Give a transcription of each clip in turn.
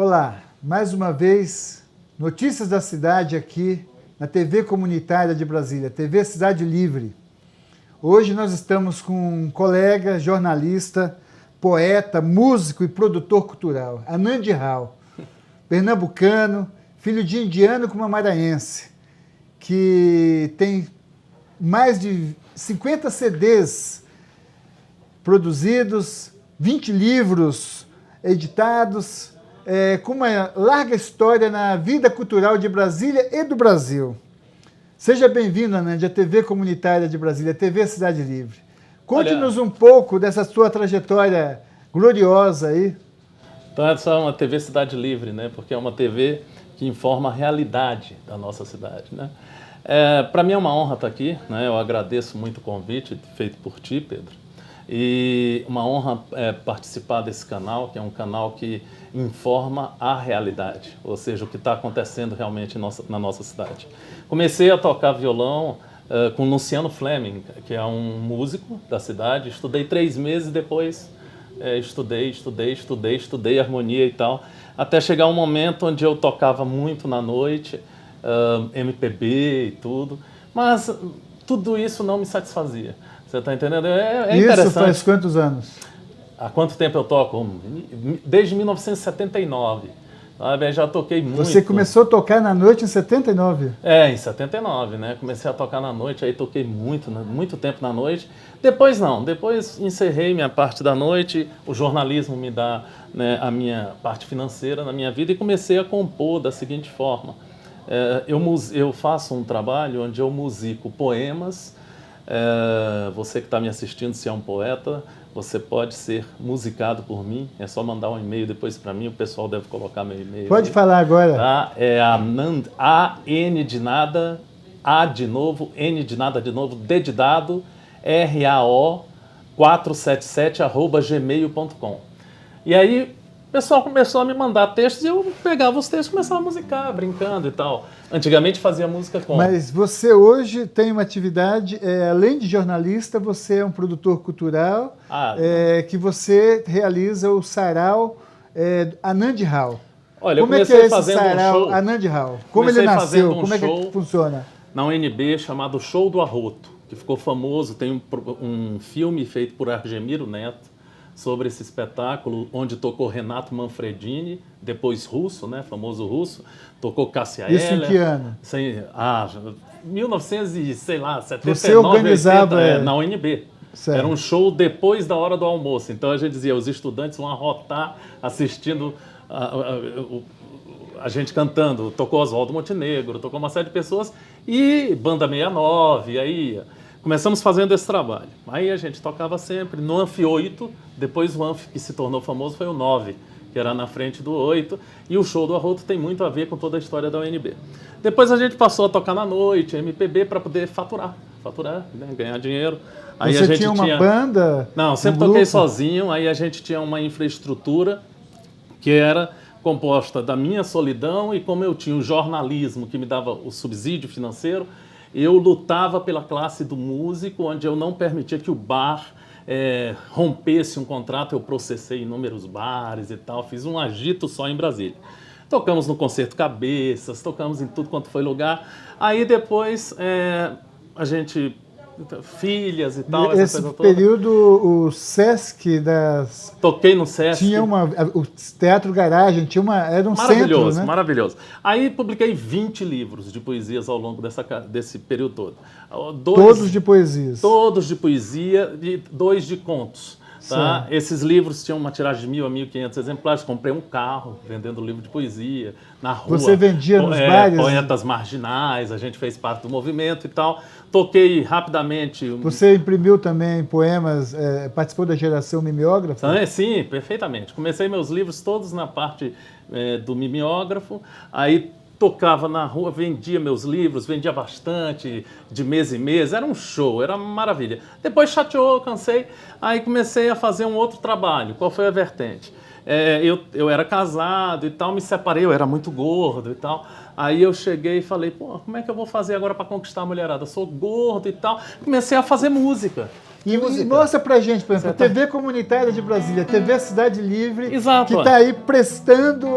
Olá, mais uma vez, notícias da cidade aqui na TV Comunitária de Brasília, TV Cidade Livre. Hoje nós estamos com um colega, jornalista, poeta, músico e produtor cultural, Anand Rao, pernambucano, filho de indiano com uma maranhense, que tem mais de 50 CDs produzidos, 20 livros editados, com uma larga história na vida cultural de Brasília e do Brasil. Seja bem-vindo, Anand, à TV Comunitária de Brasília, TV Cidade Livre. Conte-nos um pouco dessa sua trajetória gloriosa aí. Então, essa é uma TV Cidade Livre, né? Porque é uma TV que informa a realidade da nossa cidade, né? Para mim é uma honra estar aqui, né? Eu agradeço muito o convite feito por ti, Pedro. E uma honra participar desse canal, que é um canal que informa a realidade, ou seja, o que está acontecendo realmente na nossa cidade. Comecei a tocar violão com Luciano Fleming, que é um músico da cidade. Estudei 3 meses, depois estudei harmonia e tal, até chegar um momento onde eu tocava muito na noite, MPB e tudo, mas tudo isso não me satisfazia. Você está entendendo? É interessante. Isso faz quantos anos? Há quanto tempo eu toco? Desde 1979. Sabe? Já toquei muito. Você começou a tocar na noite em 79? Em 79, né? Comecei a tocar na noite, aí toquei muito tempo na noite. Depois não, depois encerrei minha parte da noite, o jornalismo me dá, né, a minha parte financeira na minha vida e comecei a compor da seguinte forma. Eu faço um trabalho onde eu musico poemas. Você que está me assistindo, se é um poeta, você pode ser musicado por mim. É só mandar um e-mail depois para mim, o pessoal deve colocar meu e-mail. Pode aí. falar agora. Tá? É Anand, A-N de nada, A de novo, N de nada de novo, D de dado, R-A-O 477@gmail.com. E aí o pessoal começou a me mandar textos e eu pegava os textos e começava a musicar, brincando e tal. Antigamente fazia música com... Mas você hoje tem uma atividade, além de jornalista, você é um produtor cultural, que você realiza o sarau Anand Rao. Olha, como eu comecei é que é esse fazendo sarau um show. Anand Rao? Como ele nasceu? Como é que funciona? Na UNB chamado Show do Arroto, que ficou famoso. Tem um filme feito por Argemiro Neto sobre esse espetáculo, onde tocou Renato Manfredini, depois Russo, né, famoso Russo, tocou Cássia Eller. Isso em que ano? 1979, Você organizava 80, na UNB. Certo. Era um show depois da hora do almoço. Então a gente dizia, os estudantes vão arrotar assistindo a gente cantando. Tocou Oswaldo Montenegro, tocou uma série de pessoas e Banda 69, e aí... Começamos fazendo esse trabalho. Aí a gente tocava sempre no Anfi 8, depois o Anfi que se tornou famoso foi o 9, que era na frente do 8, e o Show do Arroto tem muito a ver com toda a história da UNB. Depois a gente passou a tocar na noite, MPB, para poder faturar, né, ganhar dinheiro. Aí Você a gente tinha uma banda? Não, sempre toquei sozinho, aí a gente tinha uma infraestrutura que era composta da minha solidão, e como eu tinha o jornalismo que me dava o subsídio financeiro, eu lutava pela classe do músico, onde eu não permitia que o bar rompesse um contrato. Eu processei inúmeros bares e tal, fiz um agito só em Brasília. Tocamos no Concerto Cabeças, tocamos em tudo quanto foi lugar. Aí depois a gente... filhas e tal, essa Esse coisa toda. período, o Sesc das... Toquei no Sesc. Tinha o Teatro Garagem, era um centro, né? Maravilhoso. Aí publiquei 20 livros de poesias ao longo desse período todo. Todos de poesias? Todos de poesia, e 2 de contos. Tá? Esses livros tinham uma tiragem de 1.000 a 1.500 exemplares. Comprei um carro vendendo livro de poesia na rua. Você vendia nos bares? Poetas marginais, a gente fez parte do movimento e tal. Toquei rapidamente. Você imprimiu também poemas, participou da geração mimeógrafo? Sim, perfeitamente. Comecei meus livros todos na parte do mimeógrafo, aí tocava na rua, vendia meus livros, vendia bastante, de mês em mês, era um show, era uma maravilha. Depois chateou, cansei, aí comecei a fazer um outro trabalho. Qual foi a vertente? Eu era casado e tal, me separei, eu era muito gordo e tal. Aí eu cheguei e falei, pô, como é que eu vou fazer agora para conquistar a mulherada? Eu sou gordo e tal. Comecei a fazer música. E mostra pra gente, por exemplo, a TV Comunitária de Brasília, a TV Cidade Livre, Exato, que está aí prestando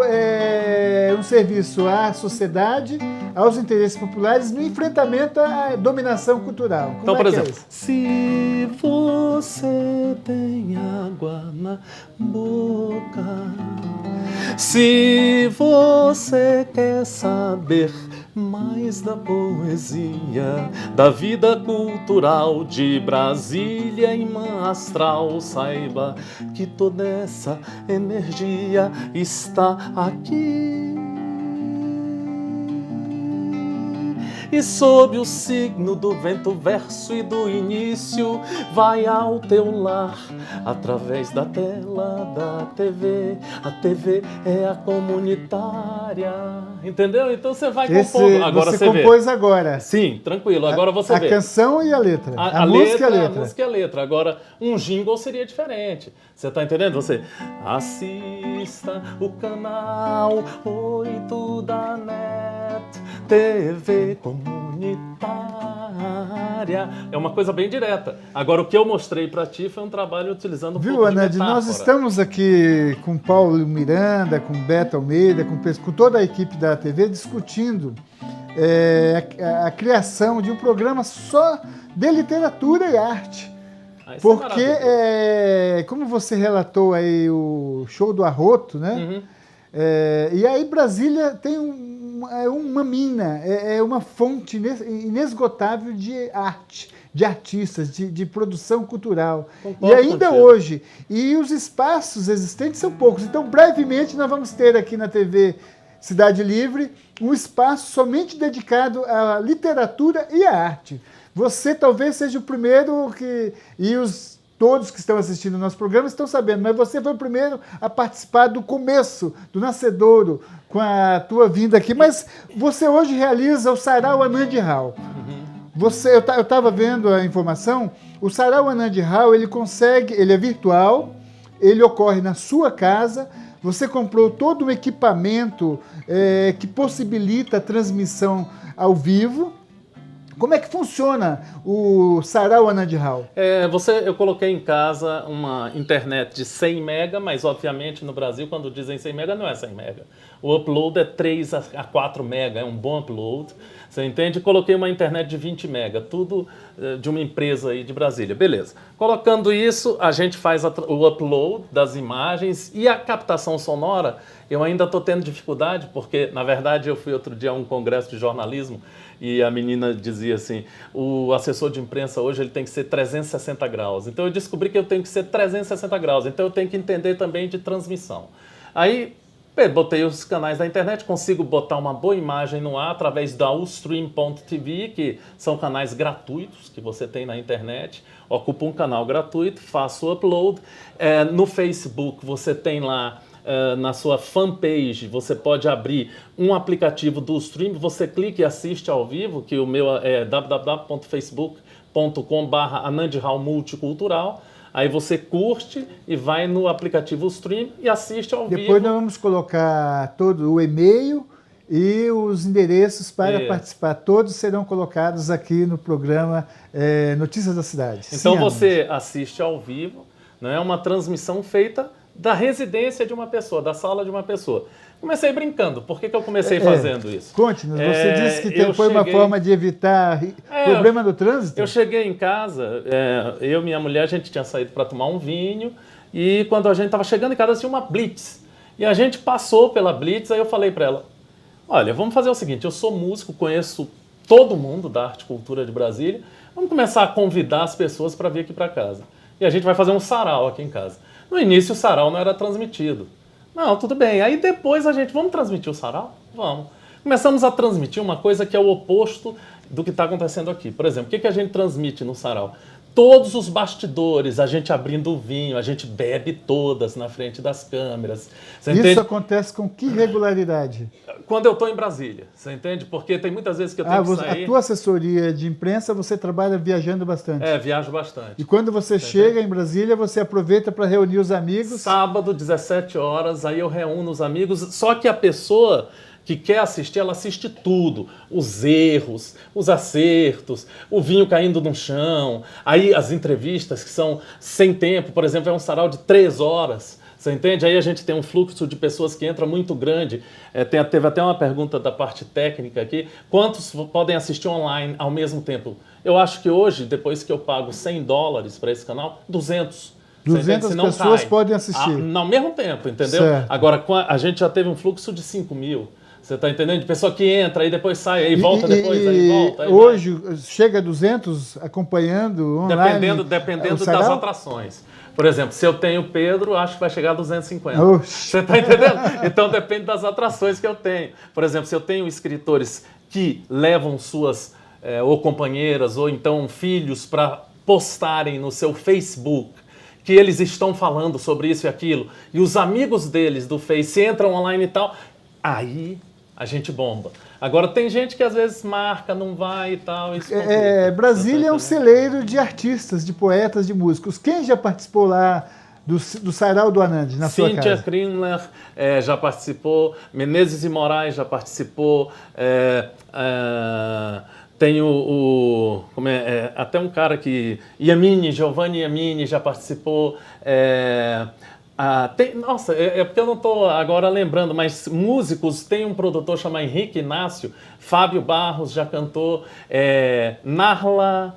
um serviço à sociedade, aos interesses populares, no enfrentamento à dominação cultural. Como então, por exemplo, isso? se você tem água na boca, se você quer saber mais da poesia, da vida cultural de Brasília, imã astral, saiba que toda essa energia está aqui. E sob o signo do vento, verso e do início, vai ao teu lar, através da tela da TV. A TV é a comunitária. Entendeu? Então você vai compondo. Agora você compôs agora. Sim, tranquilo. Agora você vê. A canção e a letra. A música e a letra. A música e a letra. Agora, um jingle seria diferente. Você está entendendo? Você assista o canal 8 da NET, TV comunitária. É uma coisa bem direta. Agora, o que eu mostrei para ti foi um trabalho utilizando um pouco de metáfora. Nós estamos aqui com Paulo Miranda, com Beto Almeida, com toda a equipe da TV, discutindo a criação de um programa só de literatura e arte. Porque, como você relatou aí o show do Arroto, né? Uhum. E aí Brasília tem uma mina, uma fonte inesgotável de arte, de artistas, de produção cultural. Concordo e ainda contigo. hoje. E os espaços existentes são poucos. Então, brevemente, nós vamos ter aqui na TV Cidade Livre um espaço somente dedicado à literatura e à arte. Você talvez seja o primeiro todos que estão assistindo o nosso programa estão sabendo, mas você foi o primeiro a participar do começo, do nascedouro, com a tua vinda aqui. Mas você hoje realiza o Sarau Anand Hall. Eu estava vendo a informação, o Sarau Anand Hall, ele é virtual, ele ocorre na sua casa, você comprou todo um equipamento que possibilita a transmissão ao vivo. Como é que funciona o Sarau Anand Hall? Eu coloquei em casa uma internet de 100 mega, mas obviamente no Brasil, quando dizem 100 mega, não é 100 mega. O upload é 3 a 4 mega, é um bom upload. Você entende? Coloquei uma internet de 20 mega, tudo de uma empresa aí de Brasília. Beleza. Colocando isso, a gente faz o upload das imagens e a captação sonora. Eu ainda estou tendo dificuldade, porque, na verdade, eu fui outro dia a um congresso de jornalismo e a menina dizia assim, o assessor de imprensa hoje ele tem que ser 360 graus. Então eu descobri que eu tenho que ser 360 graus, então eu tenho que entender também de transmissão. Aí botei os canais da internet, consigo botar uma boa imagem no ar através da Ustream.tv, que são canais gratuitos que você tem na internet. Ocupa um canal gratuito, faço o upload. No Facebook você tem lá, na sua fanpage, você pode abrir um aplicativo do Stream, você clica e assiste ao vivo, que o meu é www.facebook.com/Anand Hall Multicultural. Aí você curte e vai no aplicativo Stream e assiste ao vivo. Depois nós vamos colocar todo o e-mail e os endereços para participar. Todos serão colocados aqui no programa Notícias da Cidade. Então você assiste ao vivo, né? É uma transmissão feita da residência de uma pessoa, da sala de uma pessoa. Comecei brincando. Por que eu comecei fazendo isso? Conte-nos, você disse que foi uma forma de evitar problema no trânsito? Eu cheguei em casa, eu e minha mulher, a gente tinha saído para tomar um vinho, e quando a gente estava chegando em casa, tinha uma blitz. E a gente passou pela blitz, aí eu falei para ela, olha, vamos fazer o seguinte, eu sou músico, conheço todo mundo da arte e cultura de Brasília, vamos começar a convidar as pessoas para vir aqui para casa. E a gente vai fazer um sarau aqui em casa. No início o sarau não era transmitido. Não, tudo bem. Aí depois vamos transmitir o sarau? Vamos. Começamos a transmitir uma coisa que é o oposto do que está acontecendo aqui. Por exemplo, o que a gente transmite no sarau? Todos os bastidores, a gente abrindo o vinho, a gente bebe todas na frente das câmeras. Você entende? Isso acontece com que regularidade? Quando eu estou em Brasília, você entende? Porque tem muitas vezes que eu tenho que sair... A tua assessoria de imprensa, você trabalha viajando bastante. Viajo bastante. E quando você chega em Brasília, você aproveita para reunir os amigos? Sábado, 17 horas, aí eu reúno os amigos. Só que a pessoa que quer assistir, ela assiste tudo. Os erros, os acertos, o vinho caindo no chão. Aí as entrevistas que são sem tempo, por exemplo, é um sarau de 3 horas. Você entende? Aí a gente tem um fluxo de pessoas que entra muito grande. Teve até uma pergunta da parte técnica aqui. Quantos podem assistir online ao mesmo tempo? Eu acho que hoje, depois que eu pago $100 para esse canal, 200. 200 pessoas podem assistir. Ao mesmo tempo, entendeu? Certo. Agora, a gente já teve um fluxo de 5 mil. Você está entendendo? De pessoa que entra, aí depois sai, aí volta depois, aí volta. Aí hoje chega a 200 acompanhando online? Dependendo das atrações. Por exemplo, se eu tenho Pedro, acho que vai chegar a 250. Oxi. Você está entendendo? Então depende das atrações que eu tenho. Por exemplo, se eu tenho escritores que levam suas ou companheiras ou então filhos para postarem no seu Facebook que eles estão falando sobre isso e aquilo, e os amigos deles do Face entram online e tal, aí a gente bomba. Agora, tem gente que às vezes marca, não vai e tal. Isso Brasília é um celeiro de artistas, de poetas, de músicos. Quem já participou lá do Sarau do Anand, na sua casa? Cíntia Krimler já participou, Menezes e Moraes já participou, tem até um cara que... Giovanni Iamini já participou. Nossa, porque eu não estou agora lembrando, mas músicos, tem um produtor chamado Henrique Inácio, Fábio Barros já cantou, Narla,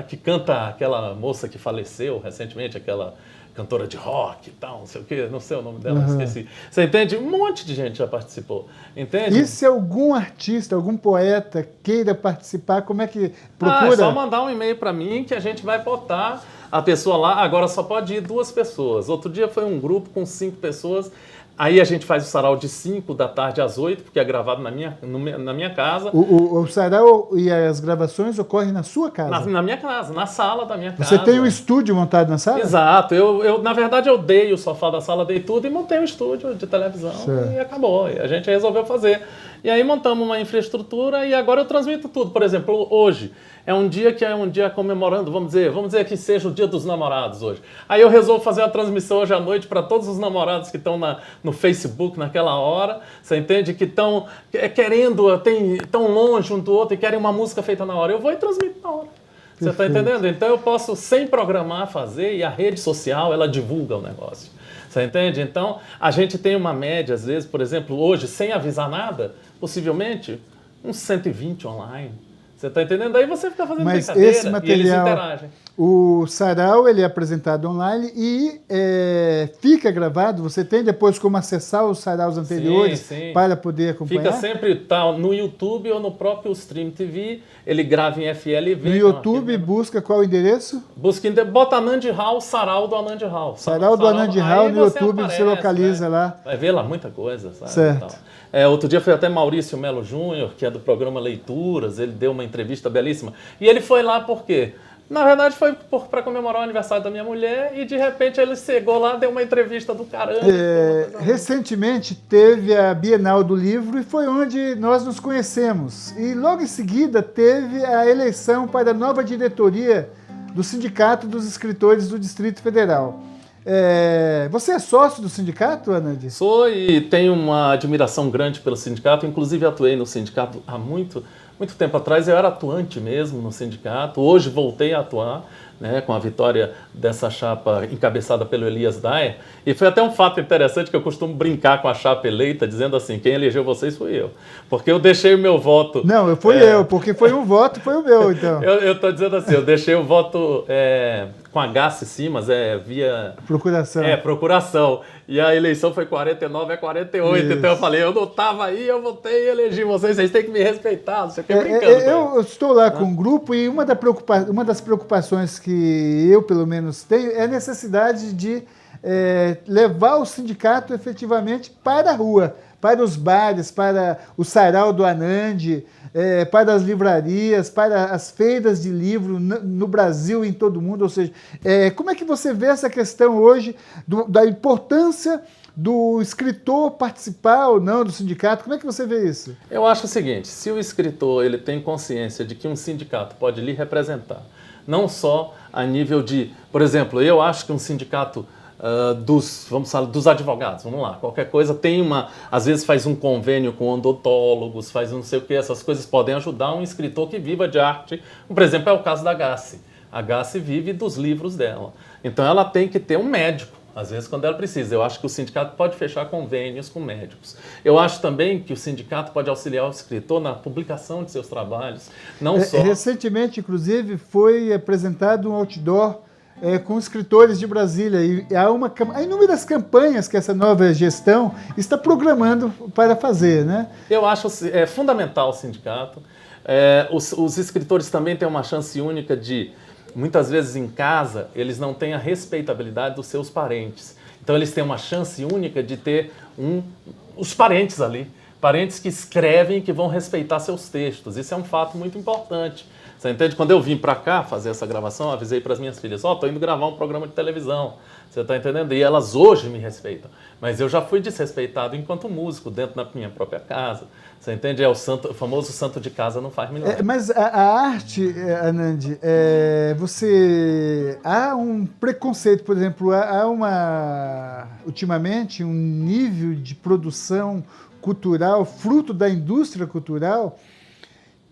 que canta aquela moça que faleceu recentemente, aquela cantora de rock e tal, não sei o quê, não sei o nome dela, esqueci. Você entende? Um monte de gente já participou, entende? E se algum artista, algum poeta queira participar, como é que procura? É só mandar um e-mail para mim que a gente vai botar a pessoa lá. Agora só pode ir 2 pessoas. Outro dia foi um grupo com 5 pessoas. Aí a gente faz o sarau de 5 da tarde às 8, porque é gravado na minha casa. O sarau e as gravações ocorrem na sua casa? Na minha casa, na sala da minha casa. Você tem um estúdio montado na sala? Exato. Na verdade, eu dei o sofá da sala, dei tudo e montei um estúdio de televisão. Certo. E acabou. E a gente resolveu fazer. E aí montamos uma infraestrutura e agora eu transmito tudo. Por exemplo, hoje é um dia comemorando, vamos dizer que seja o Dia dos Namorados hoje. Aí eu resolvo fazer a transmissão hoje à noite para todos os namorados que estão no Facebook naquela hora, você entende? Que estão tão longe um do outro e querem uma música feita na hora. Eu vou e transmito na hora. Você está entendendo? Então eu posso, sem programar, fazer e a rede social, ela divulga o negócio. Você entende? Então, a gente tem uma média, às vezes, por exemplo, hoje, sem avisar nada, possivelmente, uns 120 online. Você está entendendo? Aí você fica fazendo brincadeira esse material, e eles interagem. O sarau ele é apresentado online e fica gravado? Você tem depois como acessar os saraus anteriores sim. para poder acompanhar? Fica sempre no YouTube ou no próprio Stream TV. Ele grava em FLV. No YouTube busca qual o endereço? Bota Anand Hall, Sarau do Anand Hall. Sarau do Anand Hall no YouTube você localiza, né? Lá. Vai ver lá muita coisa, sabe? Certo. Outro dia foi até Maurício Melo Júnior, que é do programa Leituras, ele deu uma entrevista belíssima. E ele foi lá por quê? Na verdade foi para comemorar o aniversário da minha mulher e de repente ele chegou lá, deu uma entrevista do caramba. Recentemente teve a Bienal do Livro e foi onde nós nos conhecemos. E logo em seguida teve a eleição para a nova diretoria do Sindicato dos Escritores do Distrito Federal. Você é sócio do sindicato, Anand? Sou e tenho uma admiração grande pelo sindicato, inclusive atuei no sindicato há muito tempo atrás. Eu era atuante mesmo no sindicato, hoje voltei a atuar, né, com a vitória dessa chapa encabeçada pelo Elias Daer. E foi até um fato interessante que eu costumo brincar com a chapa eleita, dizendo assim, quem elegeu vocês fui eu. Porque eu deixei o meu voto... Não, eu, porque foi um voto, foi o meu, então. Eu estou dizendo assim, eu deixei o voto com H em cima, via... Procuração. Procuração. E a eleição foi 49-48, isso. Então eu falei, eu não estava aí, eu votei e elegi vocês têm que me respeitar, você fica brincando. Eu estou lá com um grupo e uma das preocupações que eu, pelo menos, tenho é a necessidade de levar o sindicato efetivamente para a rua, para os bares, para o sarau do Anand, para as livrarias, para as feiras de livro no Brasil e em todo o mundo. Ou seja, como é que você vê essa questão hoje da importância do escritor participar ou não do sindicato? Como é que você vê isso? Eu acho o seguinte, se o escritor ele tem consciência de que um sindicato pode lhe representar, não só a nível de... Por exemplo, eu acho que um sindicato dos advogados, vamos lá, qualquer coisa às vezes faz um convênio com odontólogos, faz não sei o que, essas coisas podem ajudar um escritor que viva de arte, por exemplo, é o caso da Gassi. A Gassi vive dos livros dela, então ela tem que ter um médico, às vezes quando ela precisa. Eu acho que o sindicato pode fechar convênios com médicos. Eu acho também que o sindicato pode auxiliar o escritor na publicação de seus trabalhos, não só... Recentemente, inclusive, foi apresentado um outdoor com escritores de Brasília. E há inúmeras campanhas que essa nova gestão está programando para fazer, né? Eu acho fundamental o sindicato. Os escritores também têm uma chance única de... Muitas vezes em casa, eles não têm a respeitabilidade dos seus parentes. Então eles têm uma chance única de ter os parentes ali. Parentes que escrevem e que vão respeitar seus textos. Isso é um fato muito importante. Você entende? Quando eu vim para cá fazer essa gravação, eu avisei para as minhas filhas, estou indo gravar um programa de televisão. Você está entendendo? E elas hoje me respeitam. Mas eu já fui desrespeitado enquanto músico, dentro da minha própria casa. Você entende? O famoso santo de casa não faz milagre. Mas a arte, Anandi, há um preconceito, por exemplo, ultimamente, um nível de produção cultural, fruto da indústria cultural,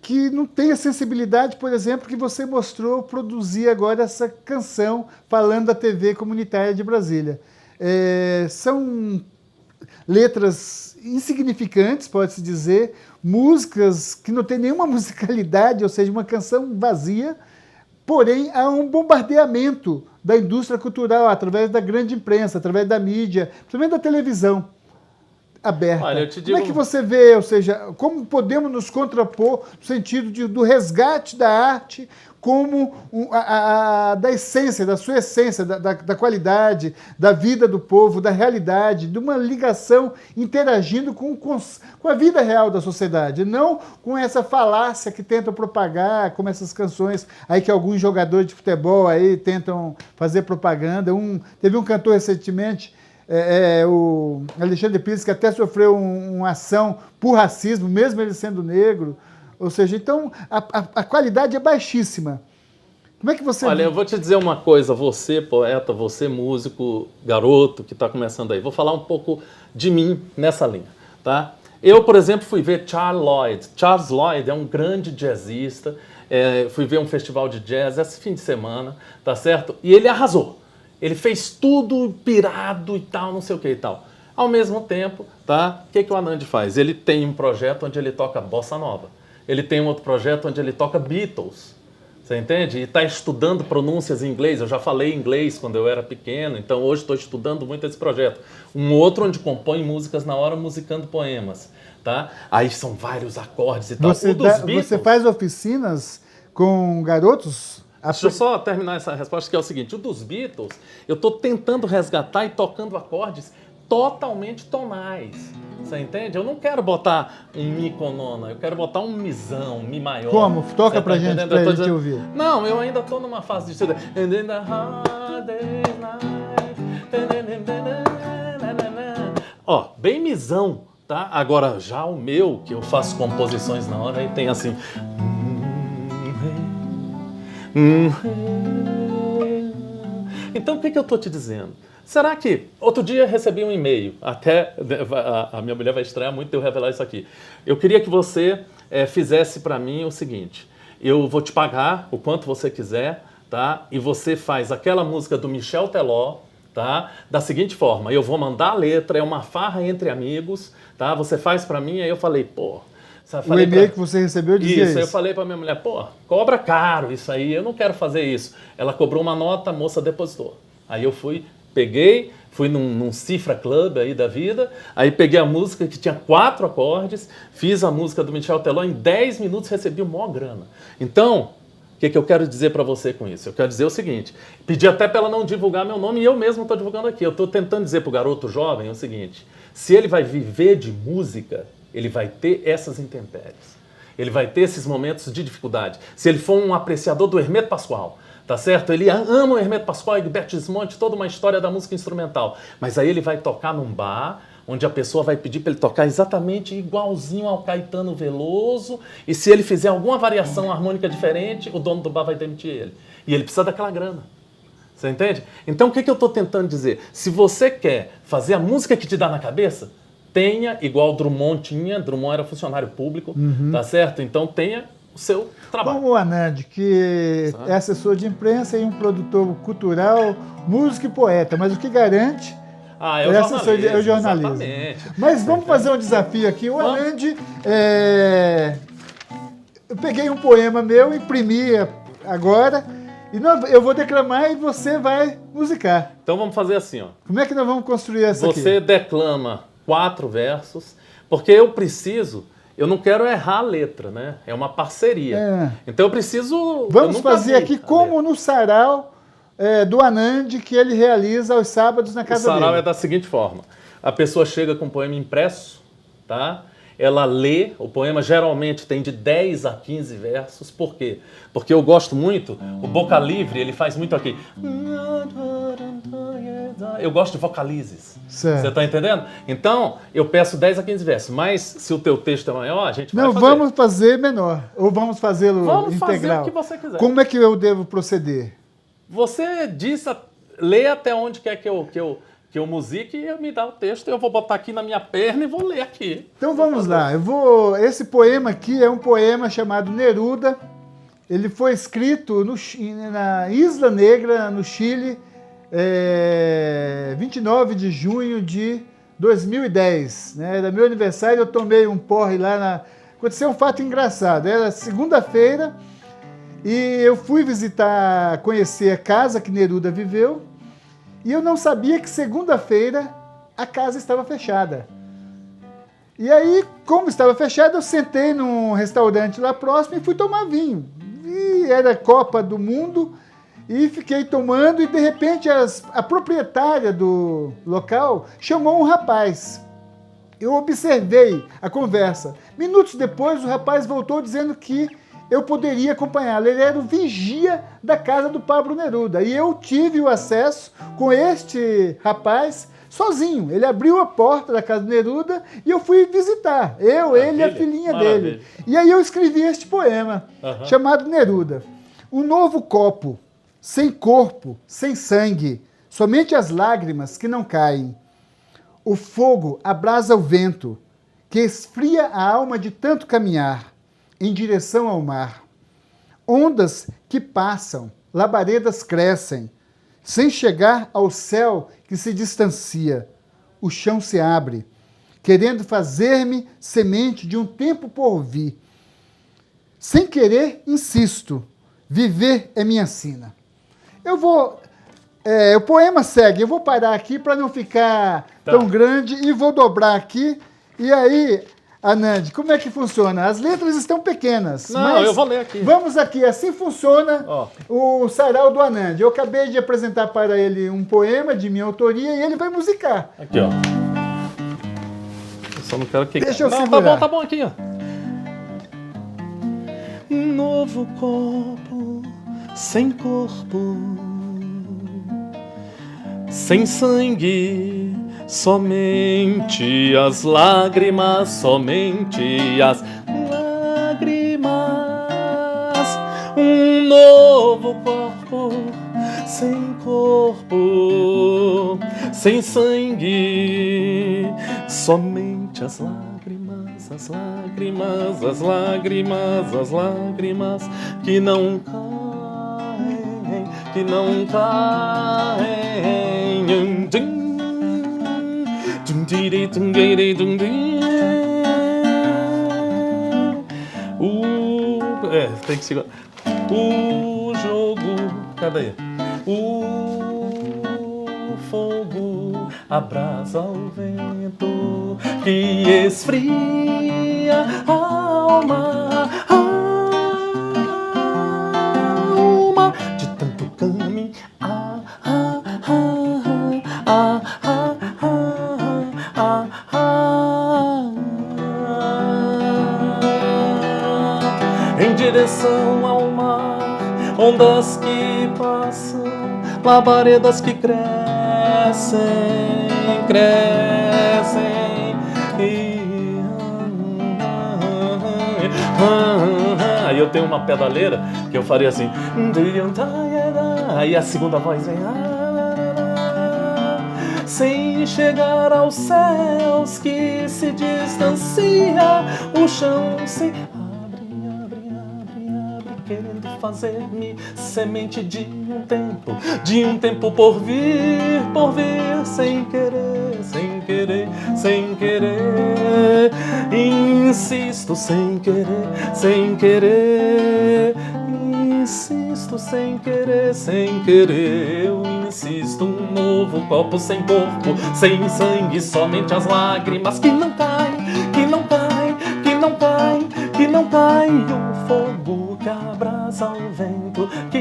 que não tem a sensibilidade, por exemplo, que você mostrou produzir agora essa canção falando da TV comunitária de Brasília. São letras insignificantes, pode-se dizer, músicas que não têm nenhuma musicalidade, ou seja, uma canção vazia, porém há um bombardeamento da indústria cultural através da grande imprensa, através da mídia, principalmente da televisão aberta. Olha, eu te digo... Como é que você vê, ou seja, como podemos nos contrapor no sentido do resgate da arte como da essência, da sua essência, da qualidade, da vida do povo, da realidade, de uma ligação interagindo com a vida real da sociedade, não com essa falácia que tentam propagar, como essas canções aí que alguns jogadores de futebol aí tentam fazer propaganda. Teve um cantor recentemente, o Alexandre Pires, que até sofreu uma ação por racismo, mesmo ele sendo negro. Ou seja, então a qualidade é baixíssima. Como é que você... Olha, eu vou te dizer uma coisa, você poeta, você músico, garoto que está começando aí, vou falar um pouco de mim nessa linha, tá? Eu, por exemplo, fui ver Charles Lloyd. Charles Lloyd é um grande jazzista, fui ver um festival de jazz esse fim de semana, tá certo? E ele arrasou. Ele fez tudo pirado e tal, não sei o que e tal. Ao mesmo tempo, tá? O que o Anandi faz? Ele tem um projeto onde ele toca bossa nova. Ele tem um outro projeto onde ele toca Beatles. Você entende? E está estudando pronúncias em inglês. Eu já falei inglês quando eu era pequeno, então hoje estou estudando muito esse projeto. Um outro onde compõe músicas na hora, musicando poemas. Tá? Aí são vários acordes e tal. Você faz oficinas com garotos? Deixa eu só terminar essa resposta, que é o seguinte. O dos Beatles, eu estou tentando resgatar e tocando acordes totalmente tonais. Você entende? Eu não quero botar um mi com nona, eu quero botar um mizão, um mi maior. Como? Toca pra gente, pra gente ouvir. Não, eu ainda tô numa fase de estudo. And in the hard day's night. Ó, bem mizão, tá? Agora, já o meu, que eu faço composições na hora, aí tem assim... Então, o que eu tô te dizendo? Será que... Outro dia recebi um e-mail, até a minha mulher vai estranhar muito de eu revelar isso aqui. Eu queria que você fizesse para mim o seguinte, eu vou te pagar o quanto você quiser, tá? E você faz aquela música do Michel Teló, tá? Da seguinte forma, eu vou mandar a letra, é uma farra entre amigos, tá? Você faz para mim, aí eu falei, pô... O e-mail que você recebeu dizia isso. Eu falei para minha mulher, pô, cobra caro isso aí, eu não quero fazer isso. Ela cobrou uma nota, a moça depositou. Aí eu fui num Cifra Club aí da vida, aí peguei a música que tinha 4 acordes, fiz a música do Michel Teló, em 10 minutos recebi o maior grana. Então, o que eu quero dizer para você com isso? Eu quero dizer o seguinte, pedi até para ela não divulgar meu nome e eu mesmo estou divulgando aqui. Eu estou tentando dizer para o garoto jovem o seguinte, se ele vai viver de música, ele vai ter essas intempéries. Ele vai ter esses momentos de dificuldade. Se ele for um apreciador do Hermeto Pascoal, tá certo? Ele ama o Hermeto Pascoal, Egberto Gismonti, toda uma história da música instrumental. Mas aí ele vai tocar num bar, onde a pessoa vai pedir para ele tocar exatamente igualzinho ao Caetano Veloso, e se ele fizer alguma variação harmônica diferente, o dono do bar vai demitir ele. E ele precisa daquela grana. Você entende? Então o que eu estou tentando dizer? Se você quer fazer a música que te dá na cabeça, tenha, igual Drummond tinha, Drummond era funcionário público, tá certo? Então tenha o seu trabalho. Como o Anand, que é assessor de imprensa e um produtor cultural, músico e poeta, mas o que garante é o jornalismo. Exatamente. Mas vamos fazer um desafio aqui. O Anand, eu peguei um poema meu, imprimi agora, e eu vou declamar e você vai musicar. Então vamos fazer assim, ó. Como é que nós vamos construir essa aqui? Você declama 4 versos, porque eu não quero errar a letra, né? É uma parceria. Então eu preciso... Vamos fazer aqui como no sarau do Anand, que ele realiza aos sábados na casa dele. O sarau é da seguinte forma. A pessoa chega com o poema impresso, tá? Ela lê, o poema geralmente tem de 10 a 15 versos. Por quê? Porque eu gosto muito, o Boca Livre, ele faz muito aqui. Eu gosto de vocalizes. Certo. Você está entendendo? Então, eu peço 10 a 15 versos. Mas se o teu texto é maior, a gente vai fazer. Não, vamos fazer menor. Ou vamos fazê-lo integral? Vamos fazer o que você quiser. Como é que eu devo proceder? Você lê até onde quer que eu musique e me dá o texto. Eu vou botar aqui na minha perna e vou ler aqui. Então vamos lá. Esse poema aqui é um poema chamado Neruda. Ele foi escrito na Isla Negra, no Chile, 29 de junho de 2010. Né? Era meu aniversário, eu tomei um porre lá. Aconteceu um fato engraçado. Era segunda-feira e eu fui conhecer a casa que Neruda viveu. E eu não sabia que segunda-feira a casa estava fechada. E aí, como estava fechada, eu sentei num restaurante lá próximo e fui tomar vinho. E era Copa do Mundo e fiquei tomando e de repente a proprietária do local chamou um rapaz. Eu observei a conversa. Minutos depois, o rapaz voltou dizendo que eu poderia acompanhá-lo. Ele era o vigia da casa do Pablo Neruda. E eu tive o acesso com este rapaz sozinho. Ele abriu a porta da casa do Neruda e eu fui visitar. Ele e a filhinha dele. E aí eu escrevi este poema, chamado Neruda. Um novo copo, sem corpo, sem sangue, somente as lágrimas que não caem. O fogo abrasa o vento, que esfria a alma de tanto caminhar em direção ao mar. Ondas que passam, labaredas crescem, sem chegar ao céu que se distancia. O chão se abre, querendo fazer-me semente de um tempo por vir. Sem querer, insisto, viver é minha sina. O poema segue, eu vou parar aqui para não ficar tão grande e vou dobrar aqui. E aí, Anand, como é que funciona? As letras estão pequenas. Não, eu vou ler aqui. Vamos aqui, assim funciona o sarau do Anand. Eu acabei de apresentar para ele um poema de minha autoria e ele vai musicar. Aqui, ó. Eu só não quero que... Deixa eu segurar. Tá bom aqui, ó. Um novo copo, sem corpo, sem sangue, somente as lágrimas, somente as lágrimas. Um novo corpo, sem corpo, sem sangue, somente as lágrimas, as lágrimas, as lágrimas, as lágrimas que não caem, que não caem. Tem que segurar. O jogo, cadê? O fogo abrasa o vento que esfria a alma, de tanto caminhar. Em direção ao mar, ondas que passam, labaredas que crescem, crescem. Aí eu tenho uma pedaleira que eu faria assim. Aí a segunda voz vem. Sem chegar aos céus que se distancia, o chão se abre, querendo fazer-me semente de um tempo por vir, sem querer, insisto sem querer, insisto sem querer, eu insisto, um novo copo sem corpo, sem sangue, somente as lágrimas que não caem, o fogo que abrasa o vento, que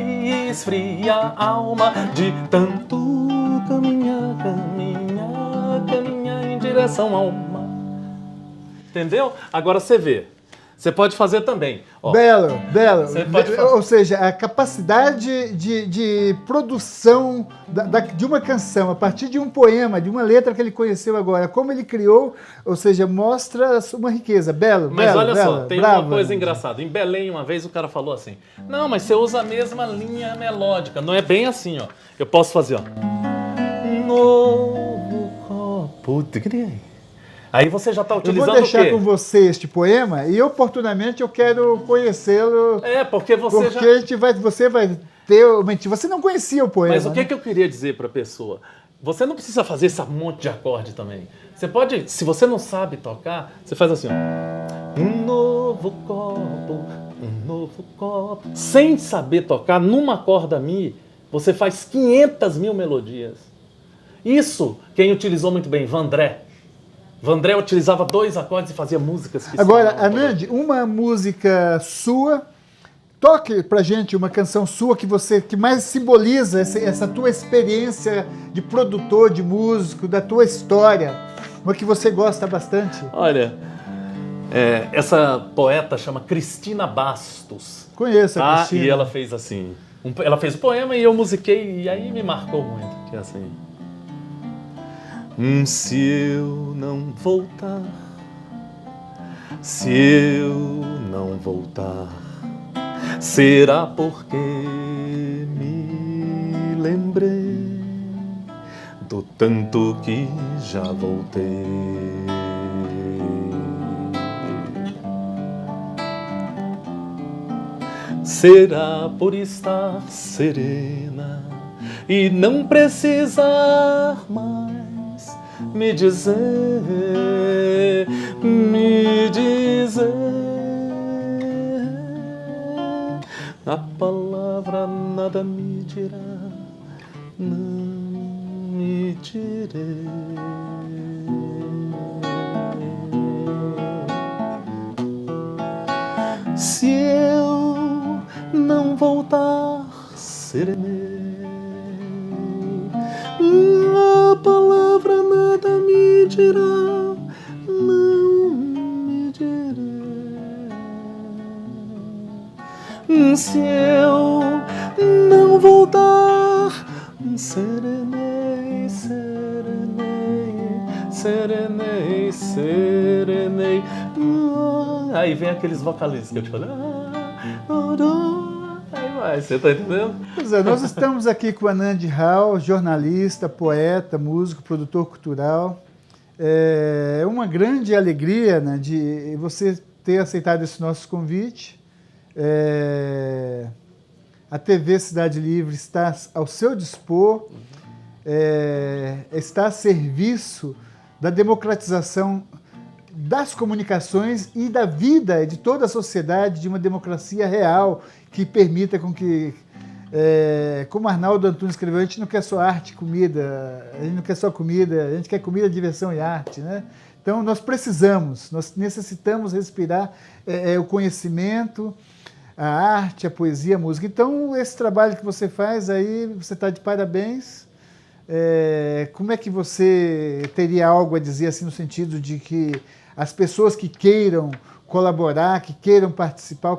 esfria a alma de tanto caminhar em direção ao mar. Entendeu? Agora você vê. Você pode fazer também. Ó, belo. Ou seja, a capacidade de produção de uma canção, a partir de um poema, de uma letra que ele conheceu agora, como ele criou, ou seja, mostra uma riqueza. Mas olha só, tem uma coisa engraçada. Em Belém, uma vez, o cara falou assim, não, mas você usa a mesma linha melódica. Não é bem assim, ó. Eu posso fazer, ó. Novo copo. Aí você já está utilizando o quê? Eu vou deixar com você este poema e oportunamente eu quero conhecê-lo. Porque você você vai ter... Você não conhecia o poema. Mas o que eu queria dizer para a pessoa? Você não precisa fazer esse monte de acorde também. Você pode, se você não sabe tocar, você faz assim, ó. Um novo copo. Sem saber tocar numa corda Mi, você faz 500 mil melodias. Isso quem utilizou muito bem, Vandré. Vandré utilizava 2 acordes e fazia músicas que... Agora, Anand, uma música sua, toque pra gente uma canção sua que mais simboliza essa tua experiência de produtor, de músico, da tua história, uma que você gosta bastante. Olha, essa poeta chama Cristina Bastos. Conheço a Cristina. E ela fez assim, ela fez o poema e eu musiquei e aí me marcou muito, que é assim... Se eu não voltar, será porque me lembrei do tanto que já voltei. Será por estar serena e não precisar mais me dizer, a palavra nada me dirá, não me direi. Se eu não voltar, serenei. A palavra nada me dirá, não me direi. Se eu não voltar, serenei. Aí vem aqueles vocalistas que eu te falei. Você tá entendendo? Pois é, nós estamos aqui com Anand Rao, jornalista, poeta, músico, produtor cultural. É uma grande alegria, né, de você ter aceitado esse nosso convite. A TV Cidade Livre está ao seu dispor, está a serviço da democratização das comunicações e da vida de toda a sociedade, de uma democracia real que permita com que, como Arnaldo Antunes escreveu, a gente não quer só arte e comida, a gente não quer só comida, a gente quer comida, diversão e arte, né? Então nós necessitamos respirar o conhecimento, a arte, a poesia, a música. Então esse trabalho que você faz aí, você está de parabéns. Como é que você teria algo a dizer assim no sentido de que as pessoas que queiram colaborar, que queiram participar,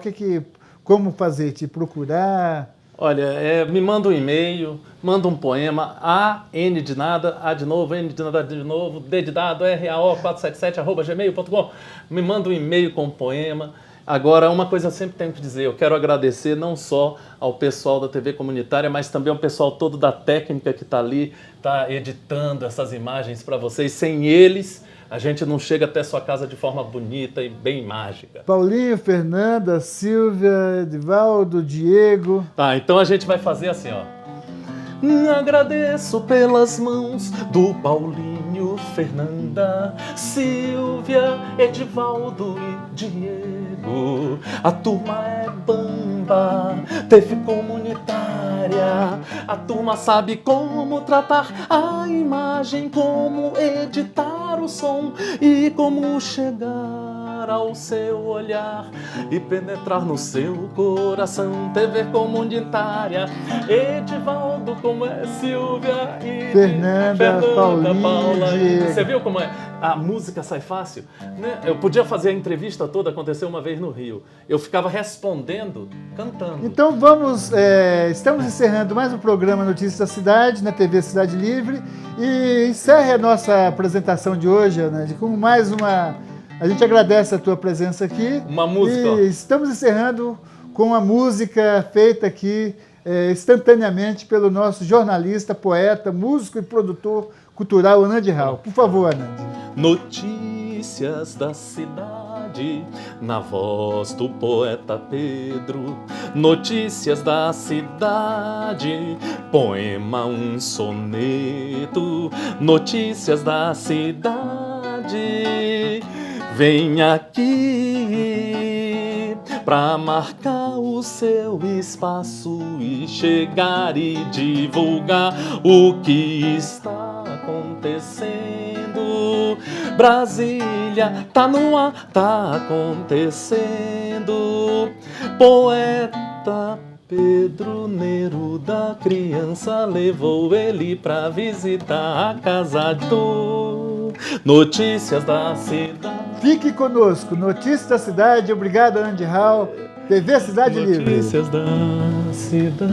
como fazer? Te procurar? Olha, me manda um e-mail, manda um poema, A-N de nada, A de novo, N de nada de novo, D de dado, RAO477 @gmail.com. Me manda um e-mail com um poema. Agora, uma coisa eu sempre tenho que dizer, eu quero agradecer não só ao pessoal da TV comunitária, mas também ao pessoal todo da técnica que está ali, está editando essas imagens para vocês. Sem eles, a gente não chega até sua casa de forma bonita e bem mágica. Paulinho, Fernanda, Silvia, Edivaldo, Diego. Tá, então a gente vai fazer assim, ó. Agradeço pelas mãos do Paulinho, Fernanda, Silvia, Edivaldo e Diego. A turma é bamba, TV comunitária. A turma sabe como tratar a imagem, como editar o som e como chegar ao seu olhar e penetrar no seu coração. TV comunitária, Edivaldo, como é Silvia e Fernanda, Paulinho, Paula. Diego. Você viu como é? A música sai fácil? Né? Eu podia fazer a entrevista toda, aconteceu uma vez no Rio. Eu ficava respondendo, cantando. Então estamos encerrando mais um programa Notícias da Cidade, na TV Cidade Livre. E encerre a nossa apresentação de hoje, Anand, com mais uma... A gente agradece a tua presença aqui. Uma música. E estamos encerrando com uma música feita aqui instantaneamente pelo nosso jornalista, poeta, músico e produtor cultural, Anand Rao. Por favor, Anand. Notícias da cidade, na voz do poeta Pedro. Notícias da cidade, poema, um soneto. Notícias da cidade, vem aqui pra marcar o seu espaço e chegar e divulgar o que está acontecendo. Brasília tá no ar, tá acontecendo. Poeta Pedro Neruda, criança, levou ele pra visitar a casa do Notícias da Cidade. Fique conosco, Notícias da Cidade. Obrigado, Anand Rao. TV Cidade Livre. Notícias da Cidade.